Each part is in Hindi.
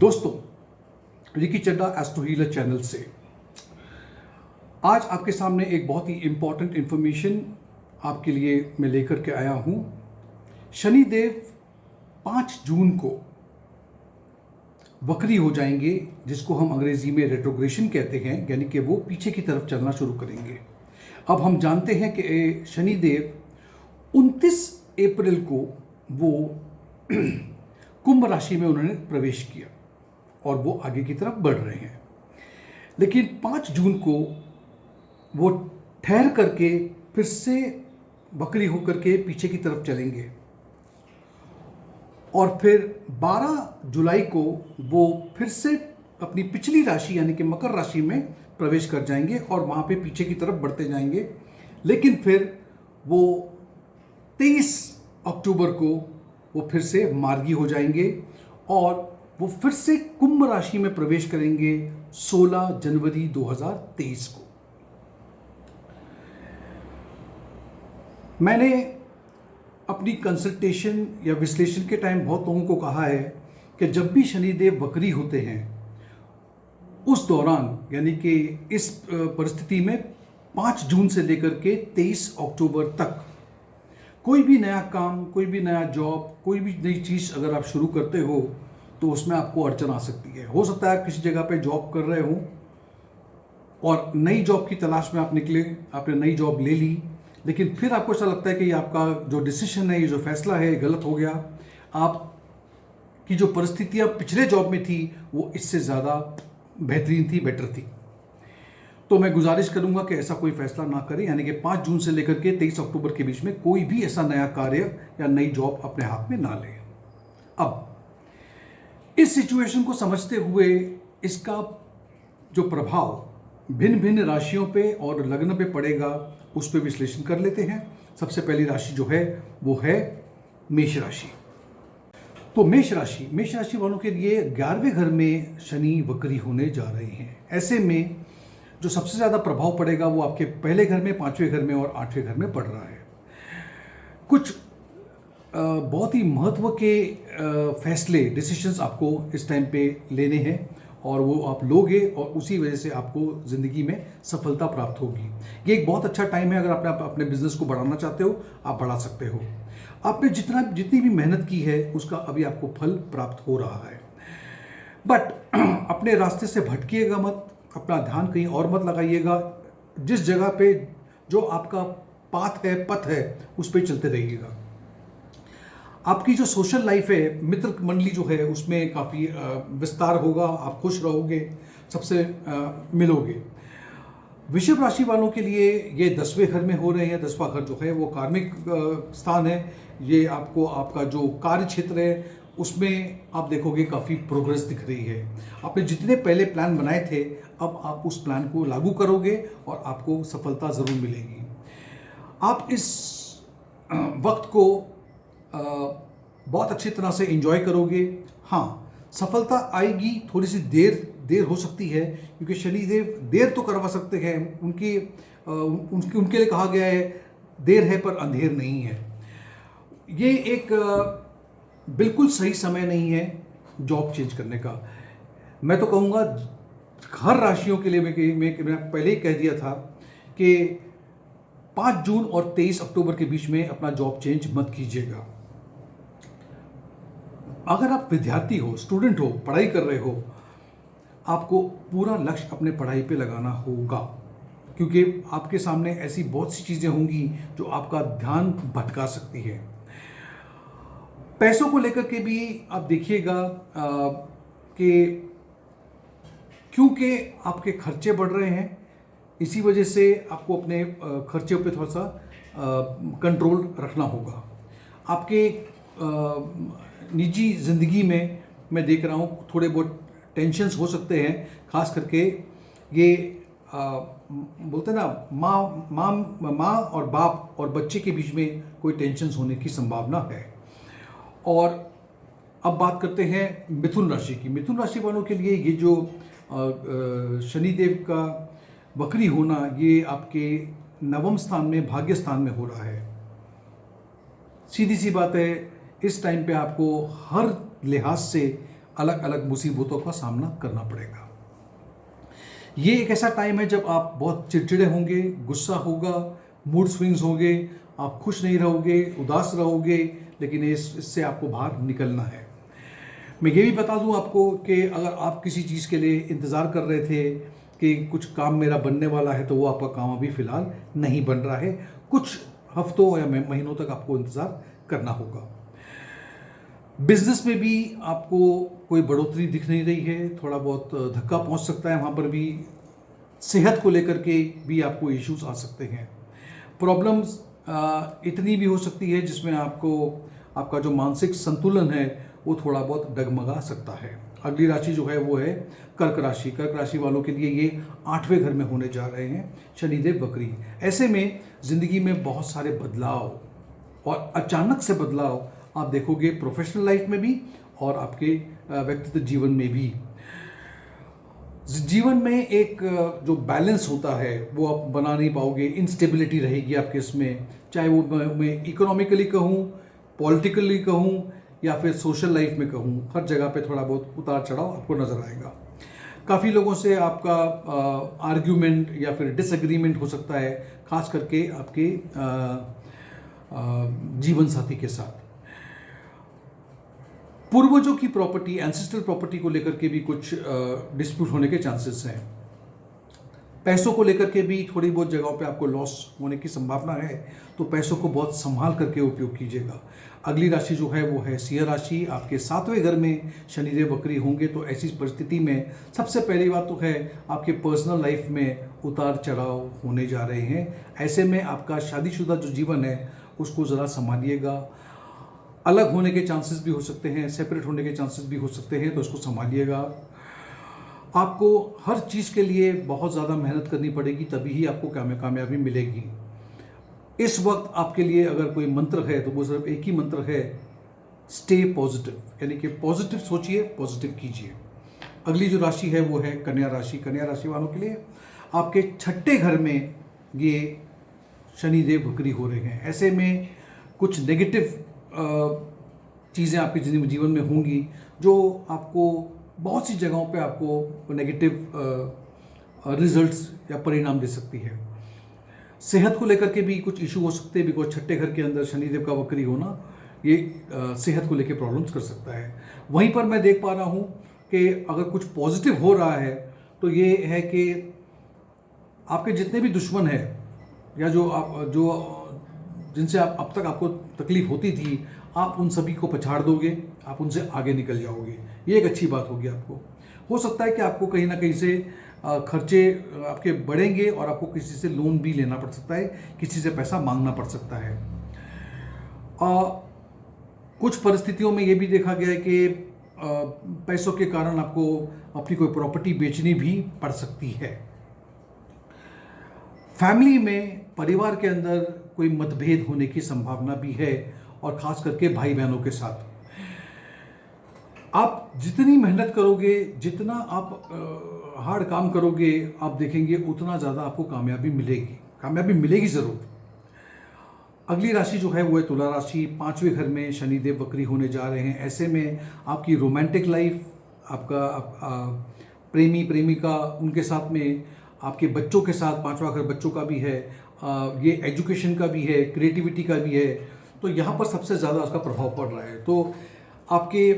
दोस्तों, रिकी चड्डा एस्ट्रो हीलर चैनल से आज आपके सामने एक बहुत ही इम्पॉर्टेंट इन्फॉर्मेशन आपके लिए मैं लेकर के आया हूँ। शनिदेव 5 जून को वक्री हो जाएंगे, जिसको हम अंग्रेजी में रेट्रोग्रेशन कहते हैं, यानी कि वो पीछे की तरफ चलना शुरू करेंगे। अब हम जानते हैं कि शनिदेव 29 अप्रैल को वो कुंभ राशि में उन्होंने प्रवेश किया और वो आगे की तरफ बढ़ रहे हैं। लेकिन 5 जून को वो ठहर करके फिर से वक्री होकर के पीछे की तरफ चलेंगे और फिर 12 जुलाई को वो फिर से अपनी पिछली राशि यानी कि मकर राशि में प्रवेश कर जाएंगे और वहाँ पे पीछे की तरफ बढ़ते जाएंगे। लेकिन फिर वो 23 अक्टूबर को वो फिर से मार्गी हो जाएंगे और वो फिर से कुंभ राशि में प्रवेश करेंगे 16 जनवरी 2023 को। मैंने अपनी कंसल्टेशन या विश्लेषण के टाइम बहुत लोगों को कहा है कि जब भी शनिदेव वक्री होते हैं उस दौरान यानी कि इस परिस्थिति में 5 जून से लेकर के 23 अक्टूबर तक कोई भी नया काम, कोई भी नया जॉब, कोई भी नई चीज़ अगर आप शुरू करते हो तो उसमें आपको अड़चन आ सकती है। हो सकता है आप किसी जगह पे जॉब कर रहे हो और नई जॉब की तलाश में आप निकले, आपने नई जॉब ले ली, लेकिन फिर आपको ऐसा लगता है कि ये आपका जो डिसीजन है, ये जो फैसला है, गलत हो गया। आपकी जो परिस्थितियाँ पिछले जॉब में थी वो इससे ज़्यादा बेहतरीन थी, बेटर थी। तो मैं गुजारिश करूंगा कि ऐसा कोई फैसला ना करें, यानी कि 5 जून से लेकर के 23 अक्टूबर के बीच में कोई भी ऐसा नया कार्य या नई जॉब अपने हाथ में ना लें। अब इस सिचुएशन को समझते हुए इसका जो प्रभाव भिन्न भिन्न राशियों पे और लग्न पे पड़ेगा उस पर विश्लेषण कर लेते हैं। सबसे पहली राशि जो है वो है मेष राशि। तो मेष राशि वालों के लिए 11वें घर में शनि वक्री होने जा रहे हैं। ऐसे में जो सबसे ज़्यादा प्रभाव पड़ेगा वो आपके पहले घर में, 5वें घर में और 8वें घर में पड़ रहा है। कुछ बहुत ही महत्व के फैसले, डिसीजंस आपको इस टाइम पे लेने हैं और वो आप लोगे और उसी वजह से आपको ज़िंदगी में सफलता प्राप्त होगी। ये एक बहुत अच्छा टाइम है। अगर आप अपने बिजनेस को बढ़ाना चाहते हो, आप बढ़ा सकते हो। आपने जितनी भी मेहनत की है उसका अभी आपको फल प्राप्त हो रहा है। बट अपने रास्ते से भटकिएगा मत, अपना ध्यान कहीं और मत लगाइएगा। जिस जगह पे जो आपका पथ है उस पर चलते रहिएगा। आपकी जो सोशल लाइफ है, मित्र मंडली जो है, उसमें काफ़ी विस्तार होगा, आप खुश रहोगे, सबसे मिलोगे। वृषभ राशि वालों के लिए ये 10वें घर में हो रहे हैं। 10वां घर जो है वो कार्मिक स्थान है। ये आपको आपका जो कार्य क्षेत्र है उसमें आप देखोगे काफ़ी प्रोग्रेस दिख रही है। आपने जितने पहले प्लान बनाए थे अब आप उस प्लान को लागू करोगे और आपको सफलता ज़रूर मिलेगी। आप इस वक्त को बहुत अच्छी तरह से एंजॉय करोगे। हाँ, सफलता आएगी, थोड़ी सी देर हो सकती है, क्योंकि शनिदेव देर तो करवा सकते हैं। उनके लिए कहा गया है देर है पर अंधेर नहीं है। ये एक बिल्कुल सही समय नहीं है जॉब चेंज करने का। मैं तो कहूँगा हर राशियों के लिए मैं पहले ही कह दिया था कि 5 जून और 23 अक्टूबर के बीच में अपना जॉब चेंज मत कीजिएगा। अगर आप विद्यार्थी हो, स्टूडेंट हो, पढ़ाई कर रहे हो, आपको पूरा लक्ष्य अपने पढ़ाई पे लगाना होगा, क्योंकि आपके सामने ऐसी बहुत सी चीज़ें होंगी जो आपका ध्यान भटका सकती है। पैसों को लेकर के भी आप देखिएगा कि क्योंकि आपके खर्चे बढ़ रहे हैं, इसी वजह से आपको अपने खर्चे पे थोड़ा सा कंट्रोल रखना होगा। आपके निजी ज़िंदगी में मैं देख रहा हूँ थोड़े बहुत टेंशन्स हो सकते हैं। खास करके ये बोलते हैं ना, माँ और बाप और बच्चे के बीच में कोई टेंशन्स होने की संभावना है। और अब बात करते हैं मिथुन राशि की। मिथुन राशि वालों के लिए ये जो शनिदेव का वक्री होना, ये आपके 9वें स्थान में, भाग्य स्थान में हो रहा है। सीधी सी बात है, इस टाइम पे आपको हर लिहाज से अलग अलग मुसीबतों का सामना करना पड़ेगा। ये एक ऐसा टाइम है जब आप बहुत चिड़चिड़े होंगे, गुस्सा होगा, मूड स्विंग्स होंगे, आप खुश नहीं रहोगे, उदास रहोगे, लेकिन इससे आपको बाहर निकलना है। मैं ये भी बता दूं आपको कि अगर आप किसी चीज़ के लिए इंतज़ार कर रहे थे कि कुछ काम मेरा बनने वाला है, तो वो आपका काम अभी फ़िलहाल नहीं बन रहा है। कुछ हफ्तों या महीनों तक आपको इंतज़ार करना होगा। बिजनेस में भी आपको कोई बढ़ोतरी दिख नहीं रही है, थोड़ा बहुत धक्का पहुंच सकता है वहाँ पर भी। सेहत को लेकर के भी आपको इश्यूज आ सकते हैं। प्रॉब्लम्स इतनी भी हो सकती है जिसमें आपको आपका जो मानसिक संतुलन है वो थोड़ा बहुत डगमगा सकता है। अगली राशि जो है वो है कर्क राशि। कर्क राशि वालों के लिए ये 8वें घर में होने जा रहे हैं शनिदेव वक्री। ऐसे में ज़िंदगी में बहुत सारे बदलाव और अचानक से बदलाव आप देखोगे, प्रोफेशनल लाइफ में भी और आपके व्यक्तिगत जीवन में भी। जीवन में एक जो बैलेंस होता है वो आप बना नहीं पाओगे, इंस्टेबिलिटी रहेगी आपके इसमें, चाहे वो मैं इकोनॉमिकली कहूँ, पॉलिटिकली कहूँ या फिर सोशल लाइफ में कहूँ, हर जगह पे थोड़ा बहुत उतार चढ़ाव आपको नज़र आएगा। काफ़ी लोगों से आपका आर्ग्यूमेंट या फिर डिसएग्रीमेंट हो सकता है, खास करके आपके जीवन साथी के साथ। पूर्वजों की प्रॉपर्टी, एंसेस्ट्रल प्रॉपर्टी को लेकर के भी कुछ डिस्प्यूट होने के चांसेस हैं। पैसों को लेकर के भी थोड़ी बहुत जगहों पे आपको लॉस होने की संभावना है, तो पैसों को बहुत संभाल करके उपयोग कीजिएगा। अगली राशि जो है वो है सिंह राशि। आपके 7वें घर में शनिदेव वक्री होंगे, तो ऐसी परिस्थिति में सबसे पहली बात तो है आपके पर्सनल लाइफ में उतार चढ़ाव होने जा रहे हैं। ऐसे में आपका शादीशुदा जो जीवन है उसको ज़रा संभालिएगा। अलग होने के चांसेस भी हो सकते हैं, सेपरेट होने के चांसेस भी हो सकते हैं, तो इसको संभालिएगा। आपको हर चीज़ के लिए बहुत ज़्यादा मेहनत करनी पड़ेगी, तभी ही आपको कामयाबी मिलेगी। इस वक्त आपके लिए अगर कोई मंत्र है तो वो सिर्फ एक ही मंत्र है, स्टे पॉजिटिव, यानी कि पॉजिटिव सोचिए, पॉजिटिव कीजिए। अगली जो राशि है वो है कन्या राशि। कन्या राशि वालों के लिए आपके 6ठे घर में ये शनिदेव वक्री हो रहे हैं। ऐसे में कुछ नेगेटिव चीज़ें आपके जीवन में होंगी, जो आपको बहुत सी जगहों पे आपको नेगेटिव रिजल्ट्स या परिणाम दे सकती है। सेहत को लेकर के भी कुछ इशू हो सकते हैं, बिकॉज 6ठे घर के अंदर शनिदेव का वक्री होना ये सेहत को लेकर प्रॉब्लम्स कर सकता है। वहीं पर मैं देख पा रहा हूँ कि अगर कुछ पॉजिटिव हो रहा है तो ये है कि आपके जितने भी दुश्मन हैं या जो जिनसे आप अब तक आपको तकलीफ होती थी, आप उन सभी को पछाड़ दोगे, आप उनसे आगे निकल जाओगे। ये एक अच्छी बात होगी। आपको हो सकता है कि आपको कहीं ना कहीं से खर्चे आपके बढ़ेंगे और आपको किसी से लोन भी लेना पड़ सकता है, किसी से पैसा मांगना पड़ सकता है। कुछ परिस्थितियों में ये भी देखा गया है कि पैसों के कारण आपको अपनी कोई प्रॉपर्टी बेचनी भी पड़ सकती है। फैमिली में, परिवार के अंदर कोई मतभेद होने की संभावना भी है, और खास करके भाई बहनों के साथ। आप जितनी मेहनत करोगे, जितना आप हार्ड काम करोगे, आप देखेंगे उतना ज़्यादा आपको कामयाबी मिलेगी ज़रूर। अगली राशि जो है वो है तुला राशि। 5वें घर में शनिदेव वक्री होने जा रहे हैं। ऐसे में आपकी रोमांटिक लाइफ, आपका प्रेमी प्रेमिका, उनके साथ में, आपके बच्चों के साथ, 5वां घर बच्चों का भी है, ये एजुकेशन का भी है, क्रिएटिविटी का भी है, तो यहाँ पर सबसे ज़्यादा उसका प्रभाव पड़ रहा है। तो आपके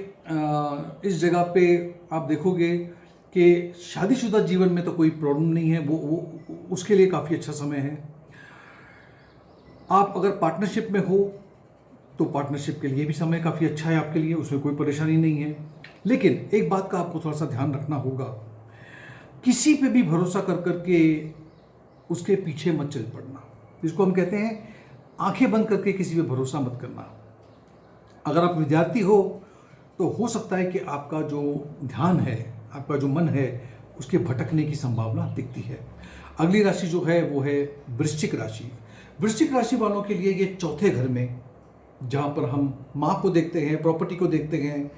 इस जगह पे आप देखोगे कि शादीशुदा जीवन में तो कोई प्रॉब्लम नहीं है, वो उसके लिए काफ़ी अच्छा समय है। आप अगर पार्टनरशिप में हो तो पार्टनरशिप के लिए भी समय काफ़ी अच्छा है आपके लिए, उसमें कोई परेशानी नहीं है। लेकिन एक बात का आपको थोड़ा सा ध्यान रखना होगा, किसी पे भी भरोसा कर करके उसके पीछे मत चल पड़ना। जिसको हम कहते हैं आंखें बंद करके किसी पे भरोसा मत करना। अगर आप विद्यार्थी हो तो हो सकता है कि आपका जो ध्यान है, आपका जो मन है, उसके भटकने की संभावना दिखती है। अगली राशि जो है वो है वृश्चिक राशि। वृश्चिक राशि वालों के लिए ये 4थे घर में, जहाँ पर हम माँ को देखते हैं, प्रॉपर्टी को देखते हैं,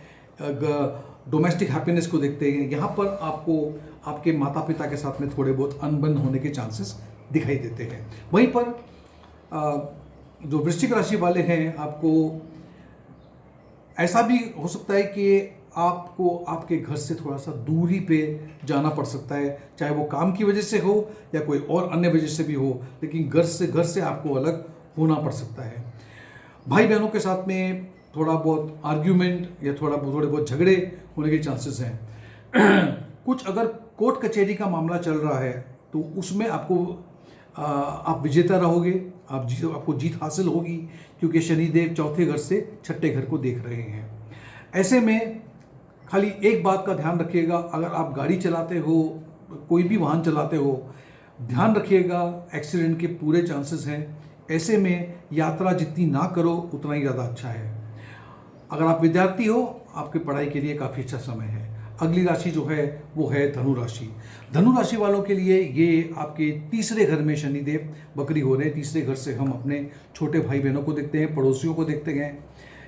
डोमेस्टिक हैप्पीनेस को देखते हैं, यहाँ पर आपको आपके माता पिता के साथ में थोड़े बहुत अनबन होने के चांसेस दिखाई देते हैं। वहीं पर जो वृश्चिक राशि वाले हैं, आपको ऐसा भी हो सकता है कि आपको आपके घर से थोड़ा सा दूरी पे जाना पड़ सकता है, चाहे वो काम की वजह से हो या कोई और अन्य वजह से भी हो, लेकिन घर से आपको अलग होना पड़ सकता है। भाई बहनों के साथ में थोड़ा बहुत आर्ग्यूमेंट या थोड़े बहुत झगड़े होने के चांसेस हैं। कुछ अगर कोर्ट कचहरी का मामला चल रहा है तो उसमें आप विजेता रहोगे, आपको जीत हासिल होगी, क्योंकि शनिदेव चौथे घर से छठे घर को देख रहे हैं। ऐसे में खाली एक बात का ध्यान रखिएगा, अगर आप गाड़ी चलाते हो, कोई भी वाहन चलाते हो, ध्यान रखिएगा एक्सीडेंट के पूरे चांसेस हैं। ऐसे में यात्रा जितनी ना करो उतना ही ज़्यादा अच्छा है। अगर आप विद्यार्थी हो, आपके पढ़ाई के लिए काफ़ी अच्छा समय है। अगली राशि जो है वो है धनु राशि। धनु राशि वालों के लिए ये आपके तीसरे घर में शनिदेव वक्री हो रहे हैं। तीसरे घर से हम अपने छोटे भाई बहनों को देखते हैं, पड़ोसियों को देखते हैं।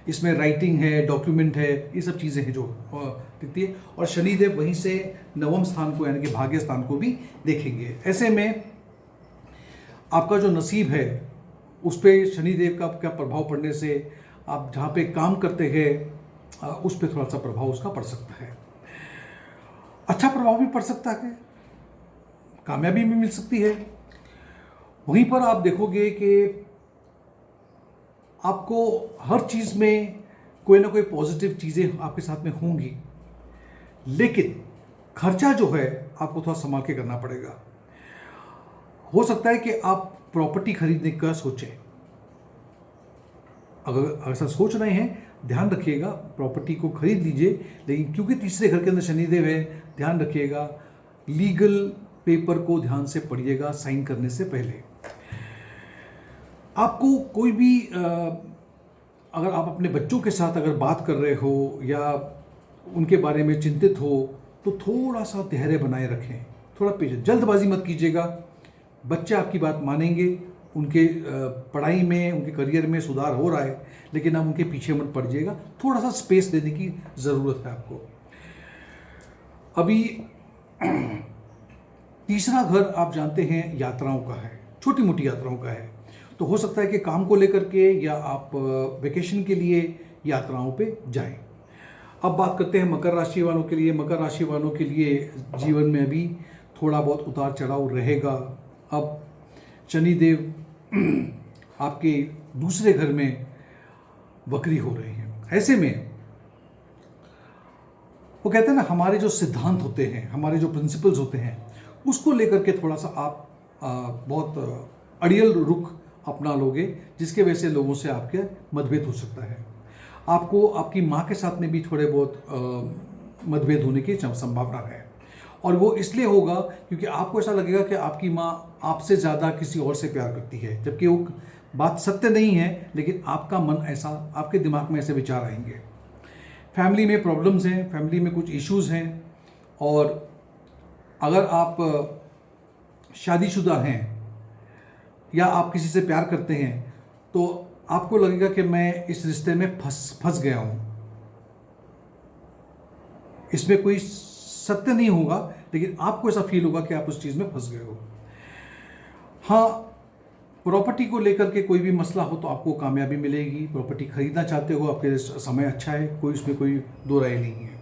इसमें राइटिंग है, डॉक्यूमेंट है, ये सब चीज़ें हैं जो दिखती है। और शनिदेव वहीं से नवम स्थान को यानी कि भाग्य स्थान को भी देखेंगे। ऐसे में आपका जो नसीब है उस पर शनिदेव का क्या प्रभाव पड़ने से आप जहाँ पे काम करते हैं उस पर थोड़ा सा प्रभाव उसका पड़ सकता है। अच्छा प्रभाव भी पड़ सकता है, कामयाबी भी मिल सकती है। वहीं पर आप देखोगे कि आपको हर चीज़ में कोई ना कोई पॉजिटिव चीज़ें आपके साथ में होंगी, लेकिन खर्चा जो है आपको थोड़ा संभाल के करना पड़ेगा। हो सकता है कि आप प्रॉपर्टी खरीदने का सोचें। अगर ऐसा सोच रहे हैं, ध्यान रखिएगा प्रॉपर्टी को खरीद लीजिए, लेकिन क्योंकि तीसरे घर के अंदर शनिदेव है, ध्यान रखिएगा लीगल पेपर को ध्यान से पढ़िएगा साइन करने से पहले। आपको कोई भी अगर आप अपने बच्चों के साथ अगर बात कर रहे हो या उनके बारे में चिंतित हो तो थोड़ा सा धैर्य बनाए रखें, थोड़ा पेशेंस, जल्दबाजी मत कीजिएगा। बच्चे आपकी बात मानेंगे, उनके पढ़ाई में, उनके करियर में सुधार हो रहा है, लेकिन आप उनके पीछे मत पड़ जाइएगा। थोड़ा सा स्पेस देने की ज़रूरत है आपको। अभी तीसरा घर आप जानते हैं यात्राओं का है, छोटी मोटी यात्राओं का है। तो हो सकता है कि काम को लेकर के या आप वेकेशन के लिए यात्राओं पे जाएं। अब बात करते हैं मकर राशि वालों के लिए। मकर राशि वालों के लिए जीवन में अभी थोड़ा बहुत उतार चढ़ाव रहेगा। अब शनिदेव आपके दूसरे घर में वक्री हो रहे हैं। ऐसे में वो कहते हैं ना, हमारे जो सिद्धांत होते हैं, हमारे जो प्रिंसिपल्स होते हैं, उसको लेकर के थोड़ा सा आप बहुत अड़ियल रुख अपना लोगे, जिसके वजह से लोगों से आपके मतभेद हो सकता है। आपको आपकी माँ के साथ में भी थोड़े बहुत मतभेद होने की संभावना है, और वो इसलिए होगा क्योंकि आपको ऐसा लगेगा कि आपकी माँ आपसे ज़्यादा किसी और से प्यार करती है, जबकि वो बात सत्य नहीं है, लेकिन आपका मन ऐसा, आपके दिमाग में ऐसे विचार आएंगे। फैमिली में प्रॉब्लम्स हैं, फैमिली में कुछ इश्यूज़ हैं, और अगर आप शादीशुदा हैं या आप किसी से प्यार करते हैं तो आपको लगेगा कि मैं इस रिश्ते में फंस गया हूँ। इसमें कोई सत्य नहीं होगा, लेकिन आपको ऐसा फील होगा कि आप उस चीज़ में फंस गए हो। हाँ, प्रॉपर्टी को लेकर के कोई भी मसला हो तो आपको कामयाबी मिलेगी। प्रॉपर्टी खरीदना चाहते हो, आपके समय अच्छा है, उसमें कोई दो राय नहीं है।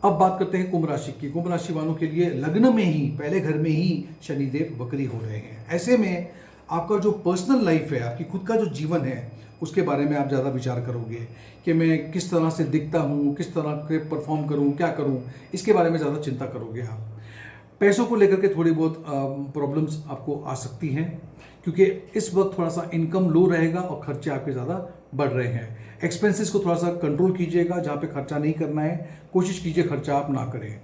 अब बात करते हैं कुंभ राशि की। कुंभ राशि वालों के लिए लग्न में ही, पहले घर में ही शनिदेव वक्री हो रहे हैं। ऐसे में आपका जो पर्सनल लाइफ है, आपकी खुद का जो जीवन है, उसके बारे में आप ज़्यादा विचार करोगे कि मैं किस तरह से दिखता हूँ, किस तरह के परफॉर्म करूँ, क्या करूँ, इसके बारे में ज़्यादा चिंता करोगे आप। पैसों को लेकर के थोड़ी बहुत प्रॉब्लम्स आपको आ सकती हैं, क्योंकि इस वक्त थोड़ा सा इनकम लो रहेगा और खर्चे आपके ज़्यादा बढ़ रहे हैं। एक्सपेंसेस को थोड़ा सा कंट्रोल कीजिएगा, जहाँ पे खर्चा नहीं करना है कोशिश कीजिए खर्चा आप ना करें।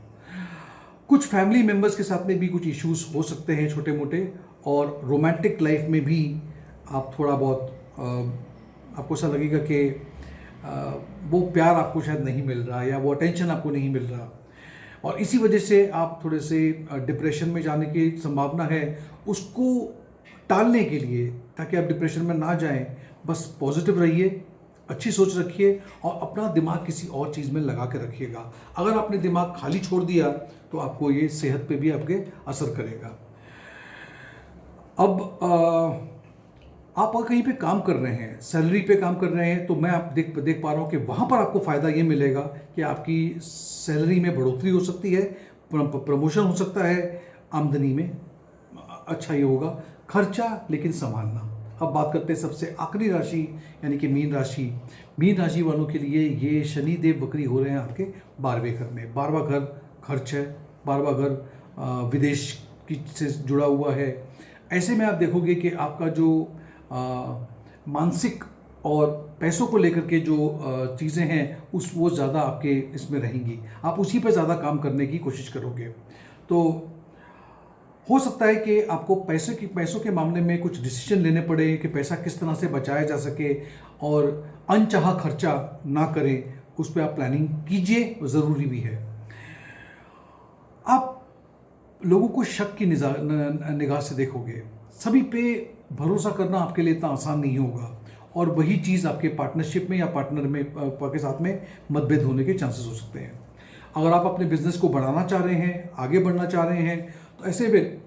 कुछ फैमिली मेम्बर्स के साथ में भी कुछ इश्यूज हो सकते हैं छोटे मोटे, और रोमांटिक लाइफ में भी आप थोड़ा बहुत आपको ऐसा लगेगा कि वो प्यार आपको शायद नहीं मिल रहा, या वो अटेंशन आपको नहीं मिल रहा, और इसी वजह से आप थोड़े से डिप्रेशन में जाने की संभावना है। उसको टालने के लिए, ताकि आप डिप्रेशन में ना जाएं, बस पॉजिटिव रहिए, अच्छी सोच रखिए और अपना दिमाग किसी और चीज़ में लगा के रखिएगा। अगर आपने दिमाग खाली छोड़ दिया तो आपको ये सेहत पे भी आपके असर करेगा। अब आप अगर कहीं पे काम कर रहे हैं, सैलरी पे काम कर रहे हैं, तो मैं आप देख पा रहा हूँ कि वहाँ पर आपको फ़ायदा ये मिलेगा कि आपकी सैलरी में बढ़ोतरी हो सकती है, प्रमोशन हो सकता है, आमदनी में अच्छा ये होगा। खर्चा लेकिन संभालना। अब बात करते हैं सबसे आखिरी राशि यानी कि मीन राशि। मीन राशि वालों के लिए ये शनि देव वक्री हो रहे हैं आपके 12वें घर में। 12वां घर खर्च है, 12वां घर विदेश की से जुड़ा हुआ है। ऐसे में आप देखोगे कि आपका जो मानसिक और पैसों को लेकर के जो चीज़ें हैं वो ज़्यादा आपके इसमें रहेंगी। आप उसी पर ज़्यादा काम करने की कोशिश करोगे। तो हो सकता है कि आपको पैसों के मामले में कुछ डिसीजन लेने पड़े कि पैसा किस तरह से बचाया जा सके और अनचाहा खर्चा ना करें, उस पर आप प्लानिंग कीजिए, ज़रूरी भी है। आप लोगों को शक की निगाह से देखोगे, सभी पे भरोसा करना आपके लिए इतना आसान नहीं होगा और वही चीज़ आपके पार्टनरशिप में या पार्टनर में के साथ में मतभेद होने के चांसेस हो सकते हैं। अगर आप अपने बिजनेस को बढ़ाना चाह रहे हैं, आगे बढ़ना चाह रहे हैं, तो ऐसे में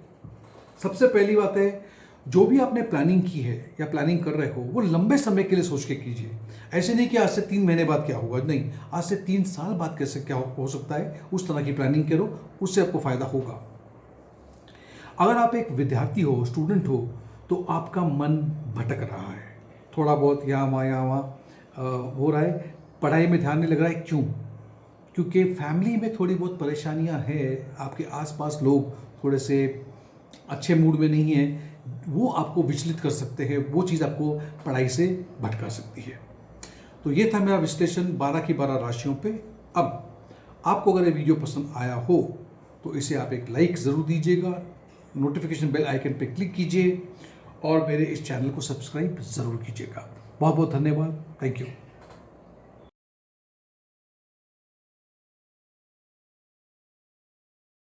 सबसे पहली बात है, जो भी आपने प्लानिंग की है या प्लानिंग कर रहे हो वो लंबे समय के लिए सोच के कीजिए। ऐसे नहीं कि आज से 3 महीने बाद क्या होगा, नहीं, आज से 3 साल बाद कैसे क्या हो सकता है, उस तरह की प्लानिंग करो, उससे आपको फ़ायदा होगा। अगर आप एक विद्यार्थी हो, स्टूडेंट हो, तो आपका मन भटक रहा है, थोड़ा बहुत यहाँ वहाँ हो रहा है, पढ़ाई में ध्यान नहीं लग रहा है। क्यों? क्योंकि फैमिली में थोड़ी बहुत परेशानियां हैं, आपके आसपास लोग थोड़े से अच्छे मूड में नहीं हैं, वो आपको विचलित कर सकते हैं, वो चीज़ आपको पढ़ाई से भटका सकती है। तो ये था मेरा विश्लेषण 12 की 12 राशियों पे। अब आपको अगर ये वीडियो पसंद आया हो तो इसे आप एक लाइक ज़रूर दीजिएगा, नोटिफिकेशन बेल आइकन पे क्लिक कीजिए और मेरे इस चैनल को सब्सक्राइब ज़रूर कीजिएगा। बहुत बहुत धन्यवाद। Thank you.